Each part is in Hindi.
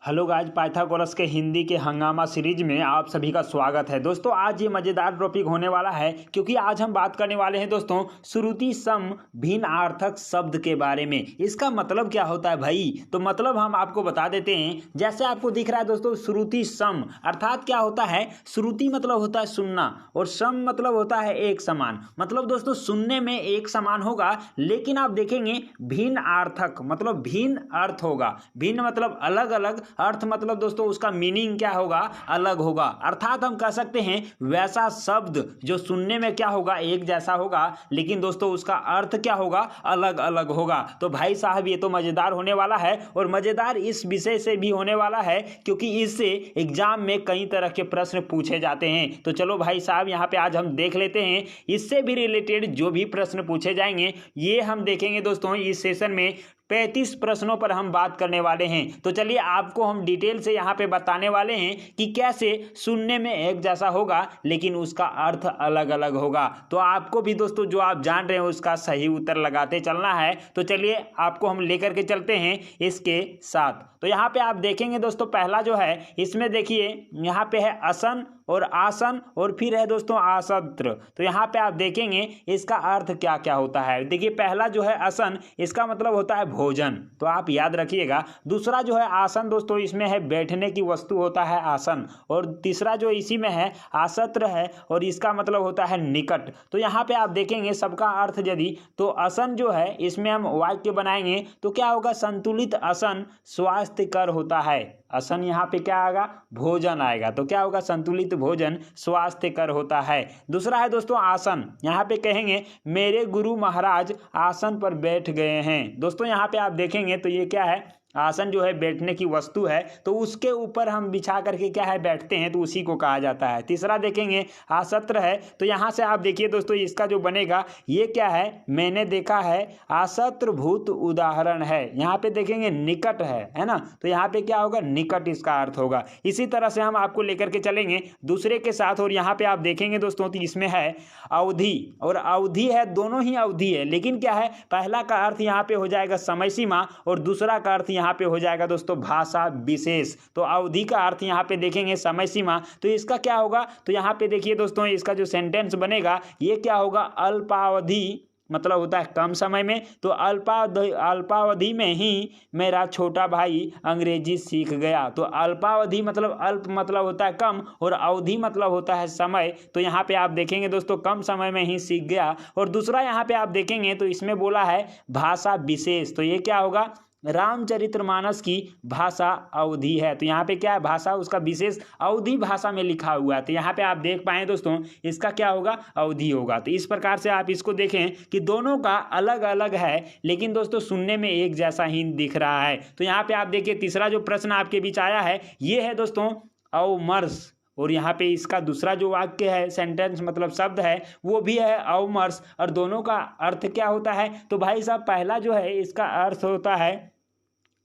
हेलो गाइस, पाइथागोरस के हिंदी के हंगामा सीरीज में आप सभी का स्वागत है। दोस्तों आज ये मज़ेदार टॉपिक होने वाला है क्योंकि आज हम बात करने वाले हैं दोस्तों श्रुति सम भिन्नार्थक शब्द के बारे में। इसका मतलब क्या होता है भाई? तो मतलब हम आपको बता देते हैं। जैसे आपको दिख रहा है दोस्तों श्रुति सम अर्थात क्या होता है? श्रुति मतलब होता है सुनना और सम मतलब होता है एक समान। मतलब दोस्तों सुनने में एक समान होगा, लेकिन आप देखेंगे भिन्नार्थक मतलब भिन्न अर्थ होगा। भिन्न मतलब अलग अलग, अर्थ मतलब दोस्तों उसका मीनिंग क्या होगा? अलग होगा। अर्थात हम कह सकते हैं वैसा शब्द जो सुनने में क्या होगा? एक जैसा होगा, लेकिन दोस्तों उसका अर्थ क्या होगा? अलग अलग होगा। तो भाई साहब ये तो मजेदार होने वाला है, और मजेदार इस विषय से भी होने वाला है क्योंकि इससे एग्जाम में कई तरह के प्रश्न पूछे जाते हैं। तो चलो भाई साहब यहाँ पे आज हम देख लेते हैं इससे भी रिलेटेड जो भी प्रश्न पूछे जाएंगे ये हम देखेंगे दोस्तों। इस सेशन में 35 प्रश्नों पर हम बात करने वाले हैं। तो चलिए आपको हम डिटेल से यहाँ पे बताने वाले हैं कि कैसे सुनने में एक जैसा होगा लेकिन उसका अर्थ अलग अलग होगा। तो आपको भी दोस्तों जो आप जान रहे हैं उसका सही उत्तर लगाते चलना है। तो चलिए आपको हम लेकर के चलते हैं इसके साथ। तो यहाँ पे आप देखेंगे दोस्तों पहला जो है इसमें देखिए यहाँ पे है असन और आसन और फिर है दोस्तों आसत्र। तो यहाँ पे आप देखेंगे इसका अर्थ क्या क्या होता है। देखिए पहला जो है असन, इसका मतलब होता है भोजन, तो आप याद रखिएगा। दूसरा जो है आसन दोस्तों, इसमें है बैठने की वस्तु होता है आसन। और तीसरा जो इसी में है आसत्र है और इसका मतलब होता है निकट। तो यहाँ पे आप देखेंगे सबका अर्थ यदि तो असन जो है इसमें हम वाक्य बनाएंगे तो क्या होगा? संतुलित असन स्वास्थ्यकर होता है। असन यहाँ पे क्या आएगा? भोजन आएगा। तो क्या होगा? संतुलित भोजन स्वास्थ्यकर होता है। दूसरा है दोस्तों आसन, यहाँ पे कहेंगे मेरे गुरु महाराज आसन पर बैठ गए हैं। दोस्तों यहाँ पे आप देखेंगे तो ये क्या है? आसन जो है बैठने की वस्तु है, तो उसके ऊपर हम बिछा करके क्या है बैठते हैं, तो उसी को कहा जाता है। तीसरा देखेंगे आसत्र है, तो यहाँ से आप देखिए दोस्तों इसका जो बनेगा ये क्या है? मैंने देखा है आसत्र भूत उदाहरण है। यहाँ पे देखेंगे निकट है ना, तो यहाँ पे क्या होगा? निकट इसका अर्थ होगा। इसी तरह से हम आपको लेकर के चलेंगे दूसरे के साथ, और यहाँ पे आप देखेंगे दोस्तों तो इसमें है अवधि और अवधि है, दोनों ही अवधि है, लेकिन क्या है? पहला का अर्थ यहाँ पे हो जाएगा समय सीमा और दूसरा का अर्थ यहाँ पे हो जाएगा दोस्तों भाषा विशेष। तो अवधि का अर्थ यहाँ पे देखेंगे समय सीमा, तो इसका क्या होगा? तो यहाँ पे देखिए दोस्तों इसका जो सेंटेंस बनेगा ये क्या होगा? अल्पावधि मतलब होता है कम समय में, तो अल्पावधि में ही मेरा छोटा भाई अंग्रेजी सीख गया। तो अल्पावधि मतलब अल्प मतलब होता है कम और अवधि मतलब होता है समय। तो यहाँ पे आप देखेंगे दोस्तों कम समय में ही सीख गया। और दूसरा यहाँ पे आप देखेंगे तो इसमें बोला है भाषा विशेष, तो ये क्या होगा? रामचरितमानस की भाषा अवधि है। तो यहाँ पे क्या है? भाषा उसका विशेष अवधि भाषा में लिखा हुआ है। तो यहाँ पे आप देख पाए दोस्तों इसका क्या होगा? अवधि होगा। तो इस प्रकार से आप इसको देखें कि दोनों का अलग अलग है, लेकिन दोस्तों सुनने में एक जैसा ही दिख रहा है। तो यहाँ पे आप देखिए तीसरा जो प्रश्न आपके बीच आया है ये है दोस्तों अवमर्श, और यहाँ पे इसका दूसरा जो वाक्य है सेंटेंस मतलब शब्द है वो भी है अवमर्श। और दोनों का अर्थ क्या होता है? तो भाई साहब पहला जो है इसका अर्थ होता है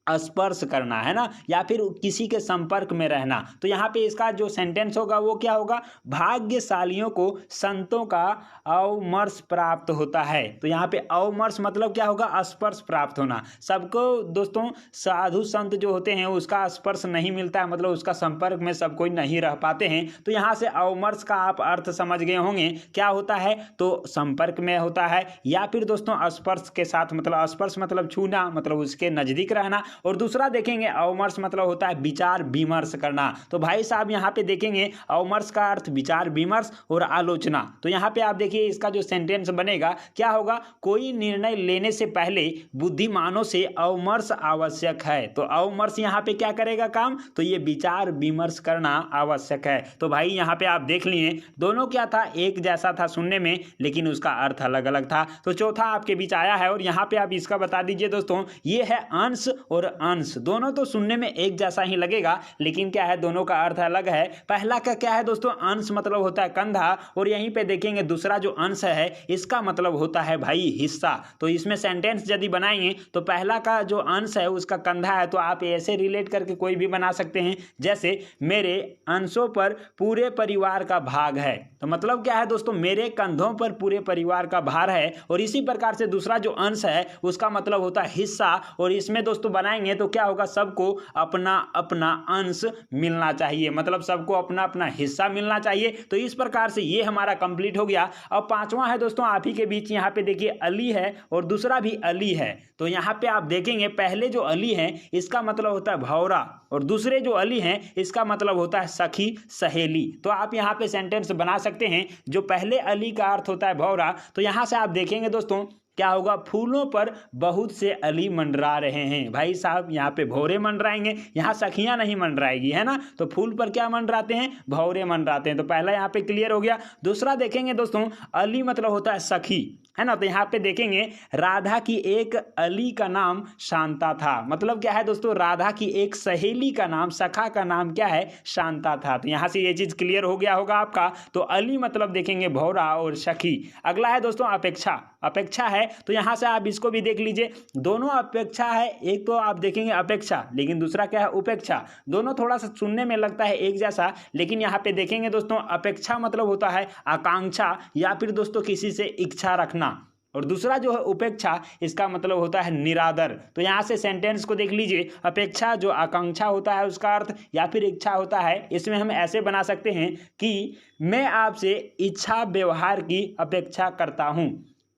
स्पर्श करना, है ना, या फिर किसी के संपर्क में रहना। तो यहाँ पे इसका जो सेंटेंस होगा वो क्या होगा? भाग्यशालियों को संतों का अवमर्श प्राप्त होता है। तो यहाँ पे अवमर्श मतलब क्या होगा? स्पर्श प्राप्त होना। सबको दोस्तों साधु संत जो होते हैं उसका स्पर्श नहीं मिलता है, मतलब उसका संपर्क में सब कोई नहीं रह पाते हैं। तो यहाँ से अवमर्श का आप अर्थ समझ गए होंगे क्या होता है? तो संपर्क में होता है, या फिर दोस्तों स्पर्श के साथ, मतलब स्पर्श मतलब छूना मतलब उसके नजदीक रहना। और दूसरा देखेंगे अवमर्श मतलब होता है विचार विमर्श करना। तो भाई साहब यहाँ पे देखेंगे अवमर्श का अर्थ विचार विमर्श और आलोचना। तो यहाँ पे आप देखिए इसका जो सेंटेंस बनेगा क्या होगा? कोई निर्णय लेने से पहले बुद्धिमानों से अवमर्श आवश्यक है। तो अवमर्श यहाँ पे क्या करेगा काम? तो ये विचार विमर्श करना आवश्यक है। तो भाई यहाँ पे आप देख लिए दोनों क्या था? एक जैसा था सुनने में, लेकिन उसका अर्थ अलग अलग था। तो चौथा आपके बीच आया है, और यहाँ पे आप इसका बता दीजिए दोस्तों ये है अंश और अंश। दोनों तो सुनने में एक जैसा ही लगेगा, लेकिन क्या है? दोनों का अर्थ अलग है। पहला का क्या है दोस्तों? अंश मतलब होता है कंधा, और यहीं पे देखेंगे दूसरा जो अंश है इसका मतलब होता है भाई हिस्सा। तो इसमें सेंटेंस यदि बनाएंगे तो पहला का जो अंश है उसका कंधा है, तो आप ऐसे रिलेट करके कोई भी बना सकते हैं, जैसे मेरे अंशों पर पूरे परिवार का भाग है। तो मतलब क्या है दोस्तों? मेरे कंधों पर पूरे परिवार का भार है। और इसी प्रकार से दूसरा जो अंश है उसका मतलब होता है हिस्सा, और इसमें दोस्तों बनाए बनाएंगे तो क्या होगा, सबको अपना अपना अंश मिलना चाहिए, मतलब सबको अपना अपना हिस्सा मिलना चाहिए। तो इस प्रकार से ये हमारा कंप्लीट हो गया। अब पांचवा है दोस्तों आप ही के बीच, यहाँ पे देखिए अली है और दूसरा भी अली है। तो यहाँ पे आप देखेंगे पहले जो अली है इसका मतलब होता है भौरा, और दूसरे जो अली हैं इसका मतलब होता है सखी सहेली। तो आप यहाँ पे सेंटेंस बना सकते हैं। जो पहले अली का अर्थ होता है भौरा, तो यहाँ से आप देखेंगे दोस्तों क्या होगा, फूलों पर बहुत से अली मंडरा रहे हैं। भाई साहब यहाँ पे भौरे मंडराएंगे, यहाँ सखियां नहीं मंडराएगी, है ना। तो फूल पर क्या मंडराते हैं, भौरे मंडराते हैं। तो पहला यहाँ पे क्लियर हो गया। दूसरा देखेंगे दोस्तों अली मतलब होता है सखी, है ना। तो यहाँ पे देखेंगे राधा की एक अली का नाम शांता था, मतलब क्या है दोस्तों, राधा की एक सहेली का नाम, सखा का नाम क्या है, शांता था। तो यहाँ से ये चीज क्लियर हो गया होगा आपका। तो अली मतलब देखेंगे भौरा और सखी। अगला है दोस्तों अपेक्षा। अपेक्षा है तो यहाँ से आप इसको भी देख लीजिए, दोनों अपेक्षा है, एक तो आप देखेंगे अपेक्षा लेकिन दूसरा क्या है उपेक्षा। दोनों थोड़ा सा सुनने में लगता है एक जैसा, लेकिन यहाँ पे देखेंगे दोस्तों अपेक्षा मतलब होता है आकांक्षा या फिर दोस्तों किसी से इच्छा रखना, और दूसरा जो है उपेक्षा इसका मतलब होता है निरादर। तो यहाँ से सेंटेंस को देख लीजिए, अपेक्षा जो आकांक्षा होता है उसका अर्थ या फिर इच्छा होता है, इसमें हम ऐसे बना सकते हैं कि मैं आपसे इच्छा व्यवहार की अपेक्षा करता हूँ।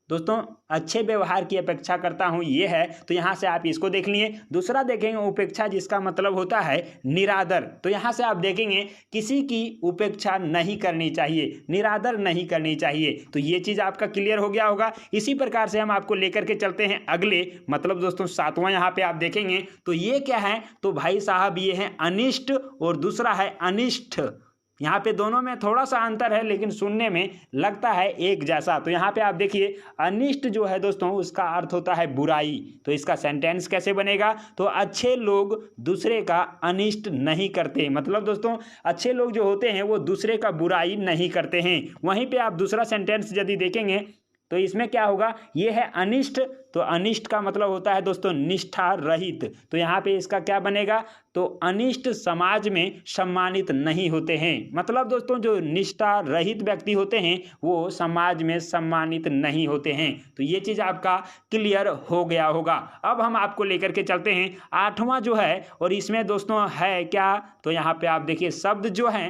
दोस्तों अच्छे व्यवहार की अपेक्षा करता हूं ये है, तो यहां से आप इसको देख लिए। दूसरा देखेंगे उपेक्षा जिसका मतलब होता है निरादर। तो यहां से आप देखेंगे किसी की उपेक्षा नहीं करनी चाहिए, निरादर नहीं करनी चाहिए। तो ये चीज आपका क्लियर हो गया होगा। इसी प्रकार से हम आपको लेकर के चलते हैं अगले, मतलब दोस्तों सातवां यहाँ पे आप देखेंगे तो ये क्या है, तो भाई साहब ये है अनिष्ट और दूसरा है अनिष्ट। यहाँ पे दोनों में थोड़ा सा अंतर है लेकिन सुनने में लगता है एक जैसा। तो यहाँ पे आप देखिए अनिष्ट जो है दोस्तों उसका अर्थ होता है बुराई। तो इसका सेंटेंस कैसे बनेगा, तो अच्छे लोग दूसरे का अनिष्ट नहीं करते, मतलब दोस्तों अच्छे लोग जो होते हैं वो दूसरे का बुराई नहीं करते हैं। वहीं पे आप दूसरा सेंटेंस यदि देखेंगे तो इसमें क्या होगा, ये है अनिष्ट। तो अनिष्ट का मतलब होता है दोस्तों निष्ठा रहित। तो यहाँ पे इसका क्या बनेगा, तो अनिष्ट समाज में सम्मानित नहीं होते हैं, मतलब दोस्तों जो निष्ठा रहित व्यक्ति होते हैं वो समाज में सम्मानित नहीं होते हैं। तो ये चीज आपका क्लियर हो गया होगा। अब हम आपको लेकर के चलते हैं आठवां जो है, और इसमें दोस्तों है क्या, तो यहाँ पे आप देखिए शब्द जो है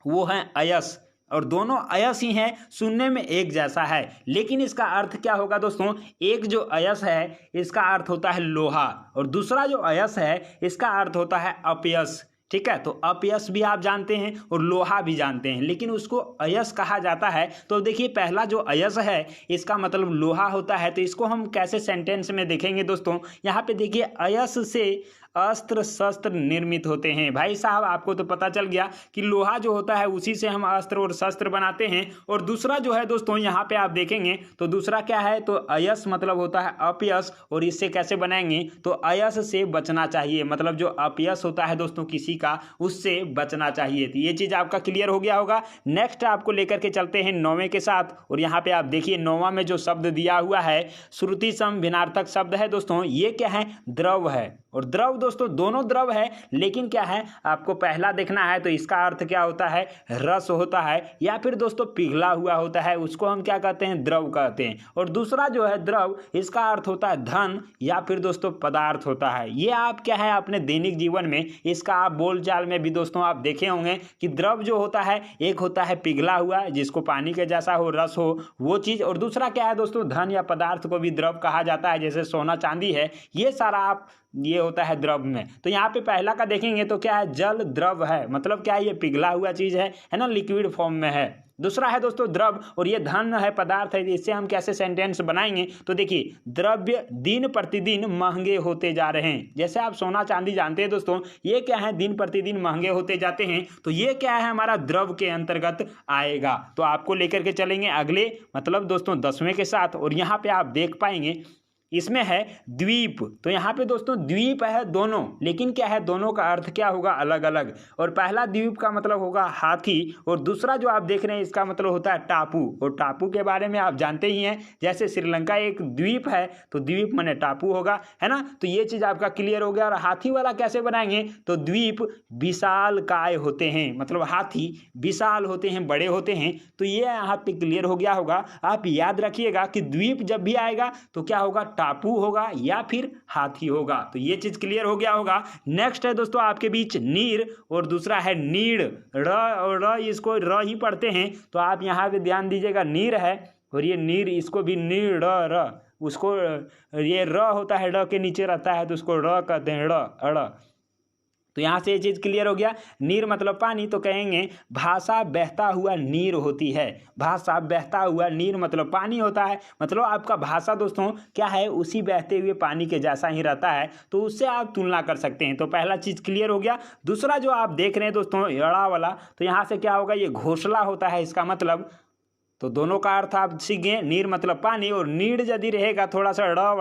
वो है अयस, और दोनों अयस ही हैं, सुनने में एक जैसा है, लेकिन इसका अर्थ क्या होगा दोस्तों, एक जो अयस है इसका अर्थ होता है लोहा, और दूसरा जो अयस है इसका अर्थ होता है अपयस। ठीक है, तो अपयस भी आप जानते हैं और लोहा भी जानते हैं, लेकिन उसको अयस कहा जाता है। तो देखिए पहला जो अयस है इसका मतलब लोहा होता है। तो इसको हम कैसे सेंटेंस में देखेंगे दोस्तों, यहाँ पे देखिए अयस से अस्त्र शस्त्र निर्मित होते हैं। भाई साहब आपको तो पता चल गया कि लोहा जो होता है उसी से हम अस्त्र और शस्त्र बनाते हैं। और दूसरा जो है दोस्तों यहाँ पे आप देखेंगे तो दूसरा क्या है, तो अयस मतलब होता है अपयस, और इससे कैसे बनाएंगे, तो अयस से बचना चाहिए, मतलब जो अपयस होता है दोस्तों किसी का उससे बचना चाहिए। तो ये चीज आपका क्लियर हो गया होगा। नेक्स्ट आपको लेकर के चलते हैं नौवें के साथ, और यहाँ पे आप देखिए नौवां में जो शब्द दिया हुआ है श्रुति सम भिन्नार्थक शब्द है दोस्तों, ये क्या है, द्रव है। और द्रव दोस्तों दोनों द्रव है, लेकिन क्या है आपको पहला देखना है, तो इसका अर्थ क्या होता है, रस होता है या फिर दोस्तों पिघला हुआ होता है, उसको हम क्या कहते हैं, द्रव कहते हैं। और दूसरा जो है द्रव, इसका अर्थ होता है धन या फिर दोस्तों पदार्थ होता है। ये आप क्या है अपने दैनिक जीवन में इसका आप बोलचाल में भी दोस्तों आप देखे होंगे कि द्रव जो होता है एक होता है पिघला हुआ जिसको पानी के जैसा हो, रस हो वो चीज, और दूसरा क्या है दोस्तों धन या पदार्थ को भी द्रव कहा जाता है, जैसे सोना चांदी है, ये सारा आप ये होता है द्रव में। तो यहाँ पे पहला का देखेंगे तो क्या है, जल द्रव है, मतलब क्या है ये पिघला हुआ चीज है ना, लिक्विड फॉर्म में है। दूसरा है दोस्तों द्रव, और ये धन है, पदार्थ है। इससे हम कैसे सेंटेंस बनाएंगे, तो देखिए द्रव्य दिन प्रतिदिन महंगे होते जा रहे हैं। जैसे आप सोना चांदी जानते हैं दोस्तों, ये क्या है दिन प्रतिदिन महंगे होते जाते हैं। तो ये क्या है हमारा द्रव के अंतर्गत आएगा। तो आपको लेकर के चलेंगे अगले, मतलब दोस्तों 10वें के साथ, और यहाँ पे आप देख पाएंगे इसमें है द्वीप। तो यहाँ पे दोस्तों द्वीप है दोनों, लेकिन क्या है दोनों का अर्थ क्या होगा, अलग अलग। और पहला द्वीप का मतलब होगा हाथी, और दूसरा जो आप देख रहे हैं इसका मतलब होता है टापू। और टापू के बारे में आप जानते ही हैं, जैसे श्रीलंका एक द्वीप है तो द्वीप माने टापू होगा, है ना। तो ये चीज आपका क्लियर हो गया। और हाथी वाला कैसे बनाएंगे, तो द्वीप विशाल काय होते हैं, मतलब हाथी विशाल होते हैं, बड़े होते हैं। तो ये यहाँ पे क्लियर हो गया होगा। आप याद रखिएगा कि द्वीप जब भी आएगा तो क्या होगा, टापू होगा या फिर हाथी होगा। तो ये चीज़ क्लियर हो गया होगा। नेक्स्ट है दोस्तों आपके बीच नीर और दूसरा है नीड़। र और र इसको र ही पढ़ते हैं, तो आप यहाँ पे ध्यान दीजिएगा, नीर है और ये नीर, इसको भी नीड़ र, उसको ये र होता है, र के नीचे रहता है तो उसको र कहते हैं, ड़ अड़। तो यहाँ से ये चीज़ क्लियर हो गया। नीर मतलब पानी, तो कहेंगे भाषा बहता हुआ नीर होती है। भाषा बहता हुआ नीर मतलब पानी होता है, मतलब आपका भाषा दोस्तों क्या है, उसी बहते हुए पानी के जैसा ही रहता है, तो उससे आप तुलना कर सकते हैं। तो पहला चीज़ क्लियर हो गया। दूसरा जो आप देख रहे हैं दोस्तों अड़ा वाला, तो यहाँ से क्या होगा, ये घोंसला होता है इसका मतलब। तो दोनों का अर्थ आप सीख गए, नीर मतलब पानी और नीड़ यदि रहेगा थोड़ा सा अड़ा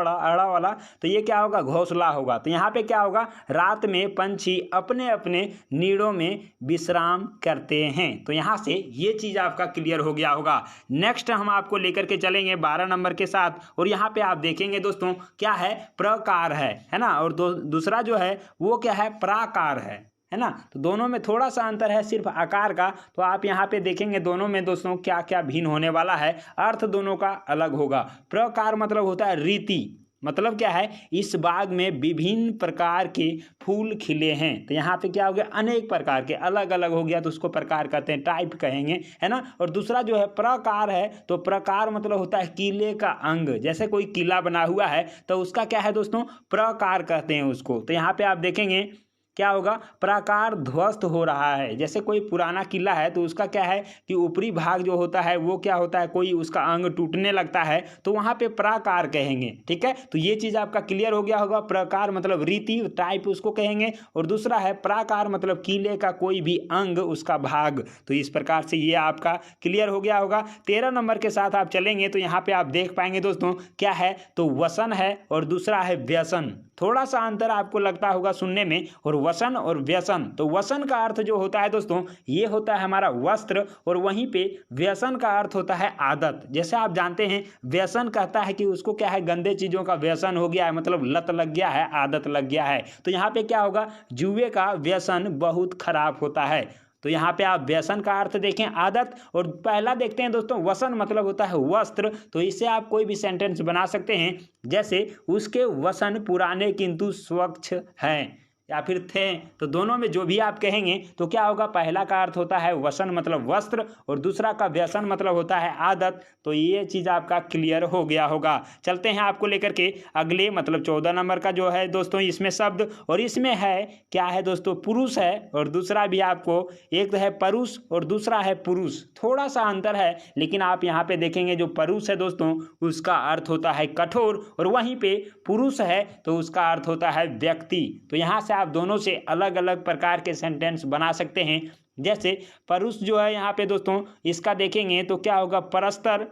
वाला, तो ये क्या होगा, घोंसला होगा। तो यहाँ पे क्या होगा, रात में पंछी अपने अपने नीड़ों में विश्राम करते हैं। तो यहाँ से ये चीज़ आपका क्लियर हो गया होगा। नेक्स्ट हम आपको लेकर के चलेंगे 12 नंबर के साथ, और यहाँ पे आप देखेंगे दोस्तों क्या है, प्रकार है ना, और दूसरा जो है वो क्या है, प्राकार है ना। तो दोनों में थोड़ा सा अंतर है सिर्फ आकार का। तो आप यहाँ पे देखेंगे दोनों में दोस्तों क्या क्या भिन्न होने वाला है, अर्थ दोनों का अलग होगा। प्रकार मतलब होता है रीति, मतलब क्या है, इस बाग में विभिन्न प्रकार के फूल खिले हैं। तो यहाँ पे क्या हो गया, अनेक प्रकार के, अलग अलग हो गया तो उसको प्रकार कहते हैं, टाइप कहेंगे, है ना। और दूसरा जो है प्रकार है, तो प्रकार मतलब होता है किले का अंग। जैसे कोई किला बना हुआ है तो उसका क्या है दोस्तों, प्रकार कहते हैं उसको। तो यहाँ पे आप देखेंगे क्या होगा, प्राकार ध्वस्त हो रहा है। जैसे कोई पुराना किला है तो उसका क्या है कि ऊपरी भाग जो होता है वो क्या होता है, कोई उसका अंग टूटने लगता है, तो वहाँ पे प्राकार कहेंगे। ठीक है, तो ये चीज़ आपका क्लियर हो गया होगा। प्रकार मतलब रीति, टाइप उसको कहेंगे, और दूसरा है प्राकार मतलब किले का कोई भी अंग, उसका भाग। तो इस प्रकार से ये आपका क्लियर हो गया होगा। 13 नंबर के साथ आप चलेंगे तो यहाँ पे आप देख पाएंगे दोस्तों क्या है, तो वसन है और दूसरा है व्यसन। थोड़ा सा अंतर आपको लगता होगा सुनने में, और वसन और व्यसन। तो वसन का अर्थ जो होता है दोस्तों, ये होता है हमारा वस्त्र, और वहीं पे व्यसन का अर्थ होता है आदत। जैसे आप जानते हैं व्यसन कहता है कि उसको क्या है, गंदे चीज़ों का व्यसन हो गया है, मतलब लत लग गया है, आदत लग गया है। तो यहाँ पे क्या होगा, जुए का व्यसन बहुत खराब होता है। तो यहाँ पे आप व्यसन का अर्थ देखें आदत, और पहला देखते हैं दोस्तों वसन मतलब होता है वस्त्र। तो इससे आप कोई भी सेंटेंस बना सकते हैं, जैसे उसके वसन पुराने किंतु स्वच्छ हैं, या फिर थे। तो दोनों में जो भी आप कहेंगे तो क्या होगा, पहला का अर्थ होता है वसन मतलब वस्त्र, और दूसरा का व्यसन मतलब होता है आदत। तो ये चीज़ आपका क्लियर हो गया होगा। चलते हैं आपको लेकर के अगले मतलब 14 नंबर का जो है दोस्तों, इसमें शब्द, और इसमें है क्या है दोस्तों, पुरुष है, और दूसरा भी आपको, एक है परुष और दूसरा है पुरुष। थोड़ा सा अंतर है, लेकिन आप यहाँ पे देखेंगे जो परुष है दोस्तों उसका अर्थ होता है कठोर, और वहीं पे पुरुष है तो उसका अर्थ होता है व्यक्ति। तो यहाँ से आप दोनों से अलग अलग प्रकार के सेंटेंस बना सकते हैं। जैसे परुष जो है यहाँ पे दोस्तों, इसका देखेंगे तो क्या होगा, परस्तर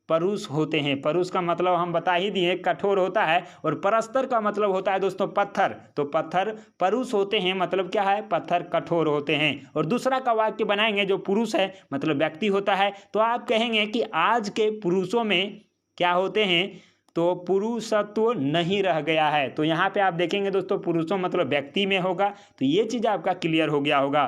परुष होते हैं। परुष का मतलब हम बता ही दिए, कठोर होता है, और परस्तर का मतलब होता है दोस्तों पत्थर। तो पत्थर परुष होते हैं, मतलब क्या है, पत्थर कठोर होते हैं। और दूसरा का वाक्य बनाएंगे जो पुरुष है मतलब व्यक्ति होता है, तो आप कहेंगे कि आज के पुरुषों में क्या होते हैं, तो पुरुषत्व नहीं रह गया है। तो यहाँ पे आप देखेंगे दोस्तों पुरुषों मतलब व्यक्ति में होगा। तो ये चीज़ आपका क्लियर हो गया होगा।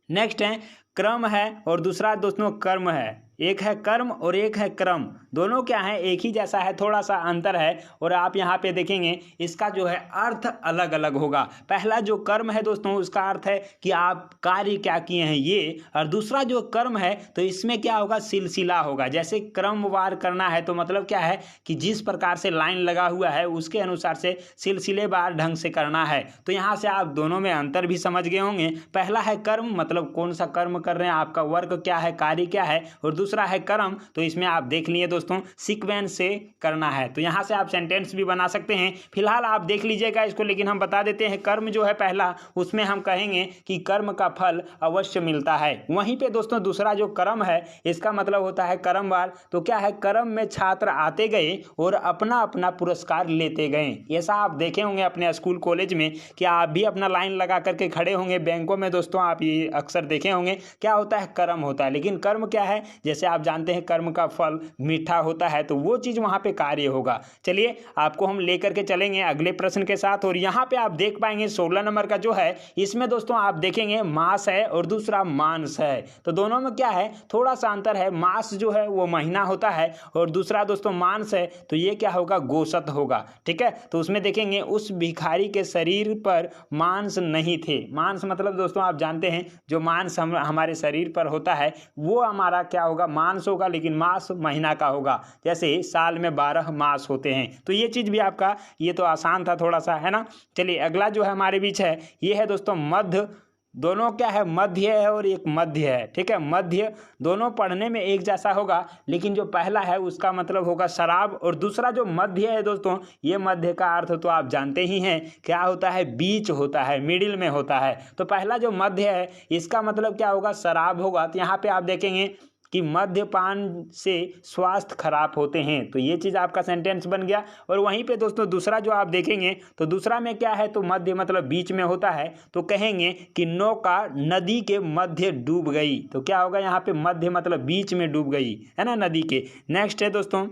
नेक्स्ट है क्रम है, और दूसरा दोस्तों कर्म है। एक है कर्म और एक है क्रम, दोनों क्या है, एक ही जैसा है, थोड़ा सा अंतर है। और आप यहाँ पे देखेंगे इसका जो है अर्थ अलग अलग होगा। पहला जो कर्म है दोस्तों उसका अर्थ है कि आप कार्य क्या किए हैं ये, और दूसरा जो कर्म है तो इसमें क्या होगा, सिलसिला होगा। जैसे क्रमवार करना है तो मतलब क्या है कि जिस प्रकार से लाइन लगा हुआ है उसके अनुसार से सिलसिलेवार ढंग से करना है। तो यहाँ से आप दोनों में अंतर भी समझ गए होंगे। पहला है कर्म, मतलब कौन सा कर्म कर रहे हैं, आपका वर्क क्या है, कार्य क्या है, और दूसरा है कर्म, तो इसमें आप देख लिए दोस्तों सीक्वेंस से करना है। तो यहां से आप सेंटेंस भी बना सकते हैं। फिलहाल आप देख लीजिएगा इसको, लेकिन हम बता देते हैं कर्म जो है पहला, उसमें हम कहेंगे कि कर्म का फल अवश्य मिलता है। वहीं पे दोस्तों दूसरा जो कर्म है इसका मतलब होता है कर्मवार। तो क्या है, कर्म में छात्र आते गए और अपना अपना पुरस्कार लेते गए। ऐसा आप देखे होंगे अपने स्कूल कॉलेज में कि आप भी अपना लाइन लगा करके खड़े होंगे। बैंकों में दोस्तों आप ये अक्सर देखे होंगे, क्या होता है, कर्म होता है। लेकिन कर्म क्या है, जैसे जैसे आप जानते हैं कर्म का फल मीठा होता है, तो वो चीज़ वहाँ पे कार्य होगा। चलिए आपको हम लेकर के चलेंगे अगले प्रश्न के साथ। और यहाँ पे आप देख पाएंगे 16 नंबर का जो है, इसमें दोस्तों आप देखेंगे मास है और दूसरा मांस है। तो दोनों में क्या है, थोड़ा सा अंतर है। मास जो है वो महीना होता है और दूसरा दोस्तों मांस है, तो ये क्या होगा, गोशत होगा। ठीक है, तो उसमें देखेंगे उस भिखारी के शरीर पर मांस नहीं थे। मांस मतलब दोस्तों आप जानते हैं जो मांस हमारे शरीर पर होता है वो हमारा क्या होगा, मांस होगा, लेकिन मास महीना का होगा। जैसे साल में 12 मास होते हैं। तो ये चीज़ भी आपका, ये तो आसान था थोड़ा सा, है ना। चलिए अगला जो है हमारे बीच है, ये है दोस्तों मध्य। दोनों क्या है, मध्य है और एक मध्य है। ठीक है, मध्य दोनों पढ़ने में एक जैसा होगा, लेकिन जो पहला है उसका मतलब होगा शराब, और दूसरा जो मध्य है दोस्तों, ये मध्य का अर्थ तो आप जानते ही हैं क्या होता है, बीच होता है, मिडिल में होता है। तो पहला जो मध्य है इसका मतलब क्या होगा, शराब होगा। तो यहाँ पे आप देखेंगे कि मद्यपान से स्वास्थ्य खराब होते हैं। तो ये चीज़ आपका सेंटेंस बन गया। और वहीं पे दोस्तों दूसरा जो आप देखेंगे तो दूसरा में क्या है, तो मध्य मतलब बीच में होता है। तो कहेंगे कि नौका नदी के मध्य डूब गई। तो क्या होगा यहाँ पे, मध्य मतलब बीच में डूब गई, है ना, नदी के। नेक्स्ट है दोस्तों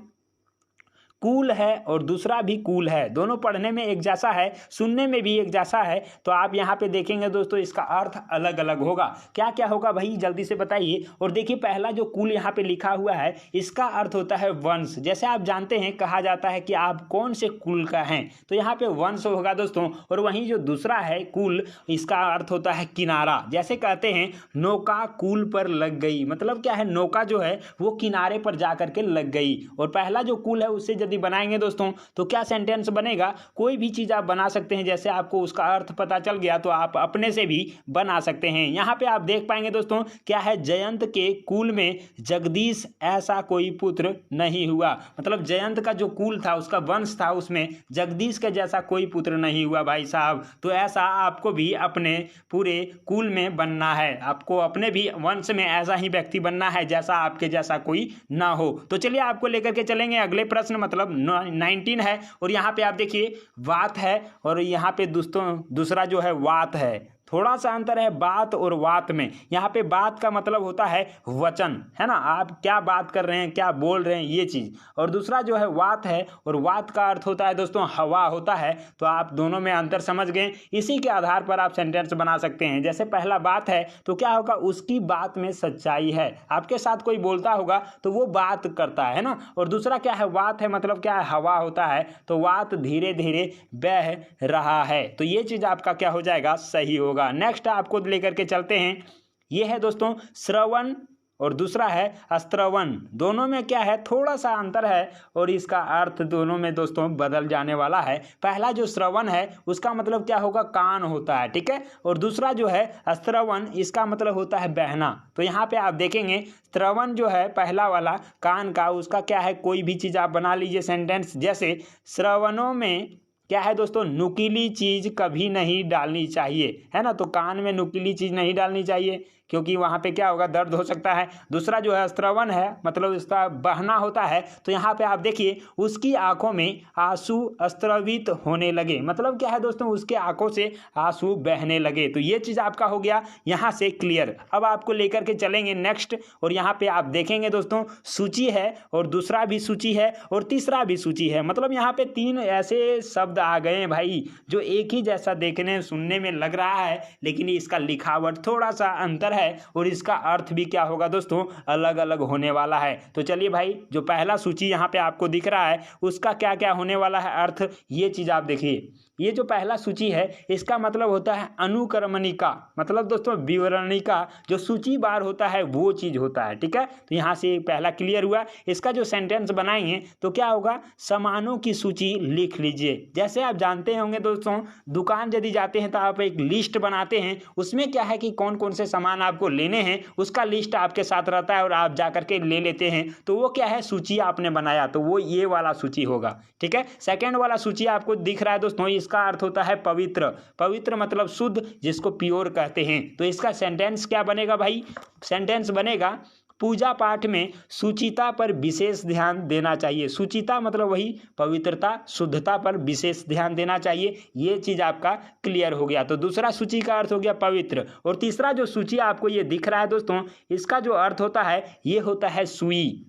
कूल है और दूसरा भी कूल है। दोनों पढ़ने में एक जैसा है, सुनने में भी एक जैसा है। तो आप यहाँ पे देखेंगे दोस्तों इसका अर्थ अलग अलग होगा। क्या क्या होगा भाई, जल्दी से बताइए। और देखिए पहला जो कूल यहाँ पे लिखा हुआ है इसका अर्थ होता है वंश। जैसे आप जानते हैं कहा जाता है कि आप कौन से कुल का हैं, तो यहाँ पे वंश होगा दोस्तों। और वहीं जो दूसरा है कूल, इसका अर्थ होता है किनारा। जैसे कहते हैं नौका कूल पर लग गई, मतलब क्या है, नौका जो है वो किनारे पर जा करके लग गई। और पहला जो कूल है उससे यदि बनाएंगे दोस्तों तो क्या सेंटेंस बनेगा, कोई भी चीज आप बना सकते हैं। जैसे आपको उसका अर्थ पता चल गया तो आप अपने से भी बना सकते हैं। यहाँ पे आप देख पाएंगे दोस्तों क्या है, जयंत के कुल में जगदीश ऐसा कोई पुत्र नहीं हुआ। मतलब जयंत का जो कुल था, उसका वंश था, उसमें जगदीश के जैसा कोई पुत्र नहीं हुआ भाई साहब। तो ऐसा आपको भी अपने पूरे कुल में बनना है, आपको अपने भी वंश में ऐसा ही व्यक्ति बनना है जैसा आपके जैसा कोई ना हो। तो चलिए आपको लेकर के चलेंगे अगले प्रश्न, मतलब 19 है। और यहाँ पे आप देखिए वात है और यहाँ पे दोस्तों दूसरा जो है वात है। थोड़ा सा अंतर है बात और वात में। यहाँ पे बात का मतलब होता है वचन, है ना, आप क्या बात कर रहे हैं, क्या बोल रहे हैं, ये चीज़। और दूसरा जो है वात है, और वात का अर्थ होता है दोस्तों हवा होता है। तो आप दोनों में अंतर समझ गए। इसी के आधार पर आप सेंटेंस बना सकते हैं। जैसे पहला बात है तो क्या होगा, उसकी बात में सच्चाई है। आपके साथ कोई बोलता होगा तो वो बात करता है ना। और दूसरा क्या है, वात है, मतलब क्या है, हवा होता है। तो वात धीरे धीरे बह रहा है। तो ये चीज़ आपका क्या हो जाएगा, सही होगा। नेक्स्ट आपको लेकर के चलते हैं, ये है दोस्तों श्रवण और दूसरा है अस्त्रवन। दोनों में क्या है, थोड़ा सा अंतर है और इसका अर्थ दोनों में दोस्तों बदल जाने वाला है। पहला जो श्रवण है उसका मतलब क्या होगा, कान होता है, ठीक है। और दूसरा जो है अस्त्रवन, इसका मतलब होता है बहना। तो यहाँ पे आप देखेंगे श्रवण जो है पहला वाला कान का, उसका क्या है, कोई भी चीज़ आप बना लीजिए सेंटेंस। जैसे श्रवणों में क्या है दोस्तों, नुकीली चीज कभी नहीं डालनी चाहिए, है ना। तो कान में नुकीली चीज नहीं डालनी चाहिए क्योंकि वहाँ पे क्या होगा, दर्द हो सकता है। दूसरा जो है स्त्रवन है, मतलब इसका बहना होता है। तो यहाँ पे आप देखिए उसकी आंखों में आंसू स्त्रवित होने लगे, मतलब क्या है दोस्तों, उसके आंखों से आंसू बहने लगे। तो ये चीज़ आपका हो गया यहाँ से क्लियर। अब आपको लेकर के चलेंगे नेक्स्ट, और यहाँ पे आप देखेंगे दोस्तों सूची है और दूसरा भी सूची है और तीसरा भी सूची है। मतलब यहाँ पे 3 ऐसे शब्द आ गए हैं भाई जो एक ही जैसा देखने सुनने में लग रहा है, लेकिन इसका लिखावट थोड़ा सा अंतर है और इसका अर्थ भी क्या होगा दोस्तों, अलग अलग होने वाला है। तो चलिए भाई, जो पहला सूची यहाँ पे आपको दिख रहा है उसका क्या क्या होने वाला है अर्थ, ये चीज आप देखिए। ये जो पहला सूची है इसका मतलब होता है अनुक्रमणिका, मतलब दोस्तों विवरणिका। जो सूची बार होता है वो चीज होता है, ठीक है। तो यहाँ से पहला क्लियर हुआ। इसका जो सेंटेंस बनाएंगे तो क्या होगा, सामानों की सूची लिख लीजिए। जैसे आप जानते होंगे दोस्तों, दुकान यदि जाते हैं तो आप एक लिस्ट बनाते हैं, उसमें क्या है कि कौन कौन से सामान आपको लेने हैं उसका लिस्ट आपके साथ रहता है और आप जा करके ले लेते हैं। तो वो क्या है, सूची आपने बनाया, तो वो ये वाला सूची होगा, ठीक है। सेकेंड वाला सूची आपको दिख रहा है दोस्तों, इसका अर्थ होता है पवित्र। पवित्र मतलब शुद्ध, जिसको प्योर कहते हैं। तो इसका सेंटेंस क्या बनेगा भाई, सेंटेंस बनेगा पूजा पाठ में शुचिता पर विशेष ध्यान देना चाहिए। शुचिता मतलब वही पवित्रता, शुद्धता पर विशेष ध्यान देना चाहिए। ये चीज़ आपका क्लियर हो गया। तो दूसरा सूची का अर्थ हो गया पवित्र, और तीसरा जो सूची आपको ये दिख रहा है दोस्तों, इसका जो अर्थ होता है ये होता है सुई।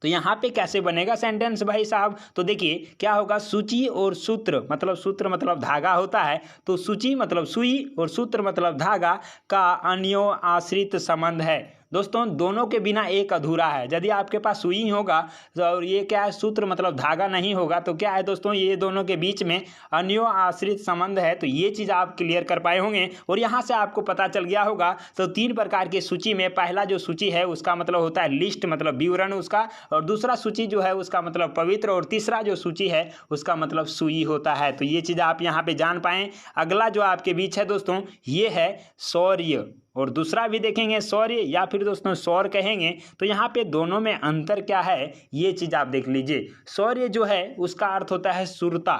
तो यहाँ पे कैसे बनेगा सेंटेंस भाई साहब, तो देखिए क्या होगा, सूची और सूत्र मतलब धागा होता है, तो सूची मतलब सुई और सूत्र मतलब धागा का अन्यो आश्रित संबंध है। दोस्तों दोनों के बिना एक अधूरा है। यदि आपके पास सुई होगा और ये क्या है, सूत्र मतलब धागा नहीं होगा, तो क्या है दोस्तों, ये दोनों के बीच में अन्यो आश्रित संबंध है। तो ये चीज़ आप क्लियर कर पाए होंगे और यहाँ से आपको पता चल गया होगा। तो 3 प्रकार की सूची में पहला जो सूची है उसका मतलब होता है लिस्ट, मतलब विवरण उसका, और दूसरा सूची जो है उसका मतलब पवित्र, और तीसरा जो सूची है उसका मतलब सुई होता है। तो ये चीज़ आप यहाँ पे जान पाएँ। अगला जो आपके बीच है दोस्तों ये है शौर्य, और दूसरा भी देखेंगे शौर्य या फिर दोस्तों सौर कहेंगे। तो यहाँ पे दोनों में अंतर क्या है ये चीज़ आप देख लीजिए। शौर्य जो है उसका अर्थ होता है शूरता,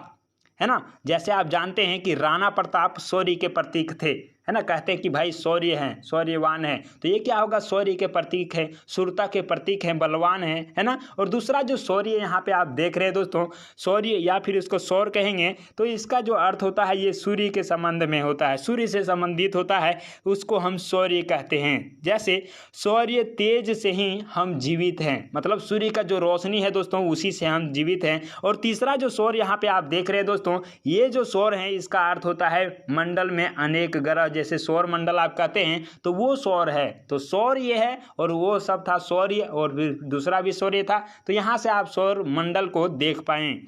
है ना। जैसे आप जानते हैं कि राणा प्रताप शौर्य के प्रतीक थे, है ना, कहते हैं कि भाई शौर्य हैं, शौर्यवान है, तो ये क्या होगा, शौर्य के प्रतीक है, शूरता के प्रतीक है, बलवान है ना। और दूसरा जो शौर्य यहाँ पे आप देख रहे हैं दोस्तों, शौर्य या फिर इसको सौर कहेंगे, तो इसका जो अर्थ होता है ये सूर्य के संबंध में होता है, सूर्य से संबंधित होता है, उसको हम शौर्य कहते हैं। जैसे शौर्य तेज से ही हम जीवित हैं, मतलब सूर्य का जो रोशनी है दोस्तों उसी से हम जीवित हैं। और तीसरा जो सौर यहाँ पे आप देख रहे हैं दोस्तों, ये जो सौर है इसका अर्थ होता है मंडल में अनेक ग्रह, जैसे सौर मंडल आप कहते हैं, तो वो सौर है। तो सौर ये है और वो सब था शौर्य, और दूसरा भी शौर्य था। तो यहाँ से आप सौर मंडल को देख पाएं।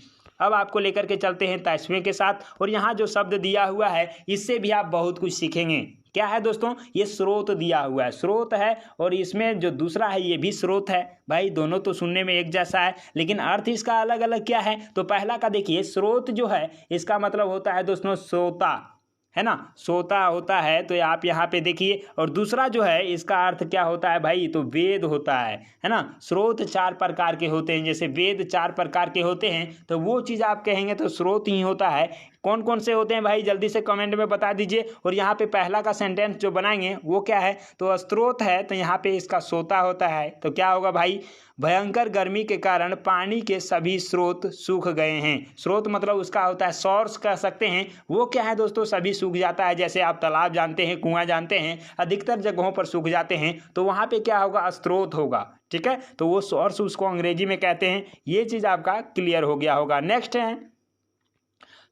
अब आपको लेकर के चलते हैं तस्वीर के साथ, और यहाँ जो शब्द दिया हुआ है इससे भी आप बहुत कुछ सीखेंगे। क्या है दोस्तों, ये स्रोत दिया हुआ है, स्रोत है, और इसमें जो दूसरा है ये भी स्रोत है। भाई दोनों तो सुनने में एक जैसा है, लेकिन अर्थ इसका अलग अलग क्या है। तो पहला का देखिए, स्रोत जो है इसका मतलब होता है दोस्तों सोता, है ना, सोता होता है। तो आप यहाँ पे देखिए, और दूसरा जो है इसका अर्थ क्या होता है भाई, तो वेद होता है ना। स्रोत 4 प्रकार के होते हैं, जैसे वेद 4 प्रकार के होते हैं, तो वो चीज़ आप कहेंगे तो स्रोत ही होता है। कौन कौन से होते हैं भाई, जल्दी से कमेंट में बता दीजिए। और यहाँ पे पहला का सेंटेंस जो बनाएंगे वो क्या है, तो स्रोत है, तो यहाँ पे इसका सोता होता है। तो क्या होगा भाई, भयंकर गर्मी के कारण पानी के सभी स्रोत सूख गए हैं। स्रोत मतलब उसका होता है सोर्स कह सकते हैं। वो क्या है दोस्तों, सभी सूख जाता है। जैसे आप तालाब जानते हैं, कुआं जानते हैं, अधिकतर जगहों पर सूख जाते हैं, तो वहाँ पे क्या होगा, स्रोत होगा। ठीक है, तो वो सोर्स उसको अंग्रेजी में कहते हैं। ये चीज़ आपका क्लियर हो गया होगा। नेक्स्ट है